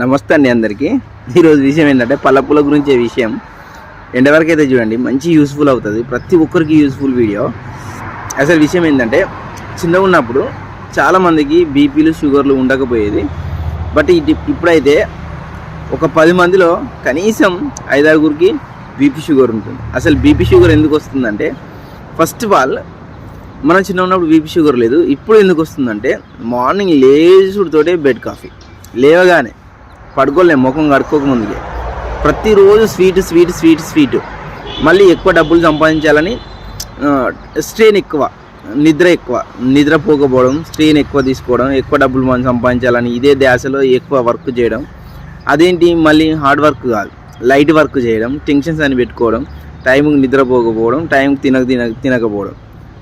నమస్తే అండి అందరికీ. ఈరోజు విషయం ఏంటంటే పళ్ళపుల గురించే విషయం. ఎండ్ వరకు అయితే చూడండి, మంచి యూస్ఫుల్ అవుతుంది, ప్రతి ఒక్కరికి యూస్ఫుల్ వీడియో. అసలు విషయం ఏంటంటే చిన్నగా ఉన్నప్పుడు చాలామందికి బీపీలు షుగర్లు ఉండకపోయేది. బట్ ఇప్పుడైతే ఒక 10 మందిలో కనీసం 5-6కి బీపీ షుగర్ ఉంటుంది. అసలు బీపీ షుగర్ ఎందుకు వస్తుందంటే, ఫస్ట్ ఆఫ్ ఆల్ మనం చిన్న ఉన్నప్పుడు బీపీ షుగర్ లేదు. ఇప్పుడు ఎందుకు వస్తుందంటే, మార్నింగ్ లేచుడుతోటే బెడ్ కాఫీ, లేవగానే పడుకోలేము ముఖం కడుక్కోకముందుకే ప్రతిరోజు స్వీట్, మళ్ళీ ఎక్కువ డబ్బులు సంపాదించాలని స్ట్రెయిన్ ఎక్కువ, నిద్రపోకపోవడం, స్ట్రెయిన్ ఎక్కువ తీసుకోవడం, ఎక్కువ డబ్బులు మనం సంపాదించాలని ఇదే ధ్యాసలో ఎక్కువ వర్క్ చేయడం. అదేంటి, మళ్ళీ హార్డ్ వర్క్ కాదు, లైట్ వర్క్ చేయడం, టెన్షన్స్ అని పెట్టుకోవడం, టైంకి నిద్రపోకపోవడం, టైంకి తినకపోవడం,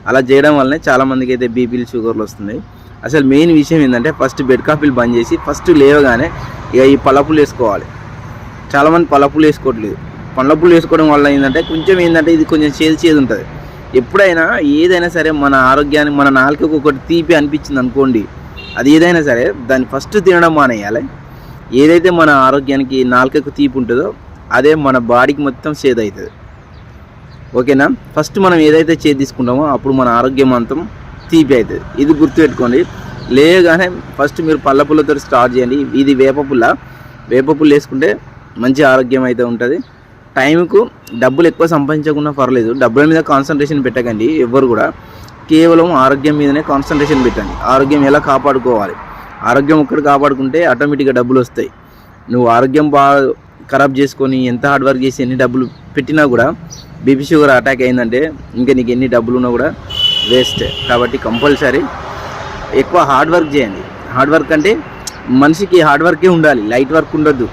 అలా చేయడం వల్లనే చాలామందికి అయితే బీపీలు షుగర్లు వస్తున్నాయి. అసలు మెయిన్ విషయం ఏంటంటే, ఫస్ట్ బెడ్ కాఫీలు బంద్ చేసి ఫస్ట్ లేవగానే ఇక ఈ పళ్ళపులు వేసుకోవాలి. చాలామంది పళ్ళపులు వేసుకోవట్లేదు. పళ్ళపులు వేసుకోవడం వల్ల ఏంటంటే ఇది కొంచెం చేదు ఉంటుంది. ఎప్పుడైనా ఏదైనా సరే మన ఆరోగ్యాన్ని, మన నాలుకకు ఒకటి తీపి అనిపించింది అనుకోండి, అది ఏదైనా సరే దాన్ని ఫస్ట్ తినడం మానేయాలి. ఏదైతే మన ఆరోగ్యానికి నాలుకకు తీపి ఉంటుందో అదే మన బాడీకి మొత్తం చేదు అవుతుంది. ఓకేనా? ఫస్ట్ మనం ఏదైతే చేదు తీసుకుంటామో అప్పుడు మన ఆరోగ్యం అంతం తీపి అవుతుంది. ఇది గుర్తుపెట్టుకోండి. లేగానే ఫస్ట్ మీరు పళ్ళపుల్లతో స్టార్ట్ చేయండి. ఇది వేపపుల్ల వేసుకుంటే మంచి ఆరోగ్యం అయితే ఉంటుంది. టైంకు డబ్బులు ఎక్కువ సంపాదించకుండా పర్లేదు, డబ్బుల మీద కాన్సన్ట్రేషన్ పెట్టకండి ఎవ్వరు కూడా. కేవలం ఆరోగ్యం మీదనే కాన్సన్ట్రేషన్ పెట్టండి. ఆరోగ్యం ఎలా కాపాడుకోవాలి, ఆరోగ్యం ఒక్కటి కాపాడుకుంటే ఆటోమేటిక్గా డబ్బులు వస్తాయి. నువ్వు ఆరోగ్యం బాగా ఖరాబ్ చేసుకొని ఎంత హార్డ్ వర్క్ చేసి ఎన్ని డబ్బులు పెట్టినా కూడా బీపీ షుగర్ అటాక్ అయిందంటే ఇంకా నీకు ఎన్ని డబ్బులు ఉన్నా కూడా వేస్ట్. కాబట్టి కంపల్సరీ ఎక్కువ హార్డ్ వర్క్ చేయండి. హార్డ్ వర్క్ అంటే మనిషికి హార్డ్ వర్కే ఉండాలి, లైట్ వర్క్ ఉండొద్దు.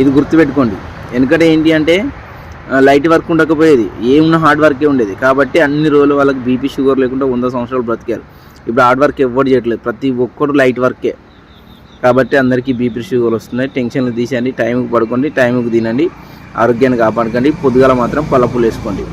ఇది గుర్తుపెట్టుకోండి. ఎందుకంటే ఏంటి అంటే లైట్ వర్క్ ఉండకపోయేది, ఏమున్నా హార్డ్ వర్కే ఉండేది. కాబట్టి అన్ని రోజులు వాళ్ళకి బీపీ షుగర్ లేకుండా 100 సంవత్సరాలు బ్రతికారు. ఇప్పుడు హార్డ్ వర్క్ ఎవ్వరు చేయట్లేదు, ప్రతి ఒక్కరు లైట్ వర్కే. కాబట్టి అందరికీ బీపీ షుగర్ వస్తున్నాయి. టెన్షన్లు తీసేయండి, టైంకి పడుకోండి, టైంకి తినండి, ఆరోగ్యాన్ని కాపాడుకోండి. పొద్దుగాల మాత్రం పళ్ళపులు వేసుకోండి.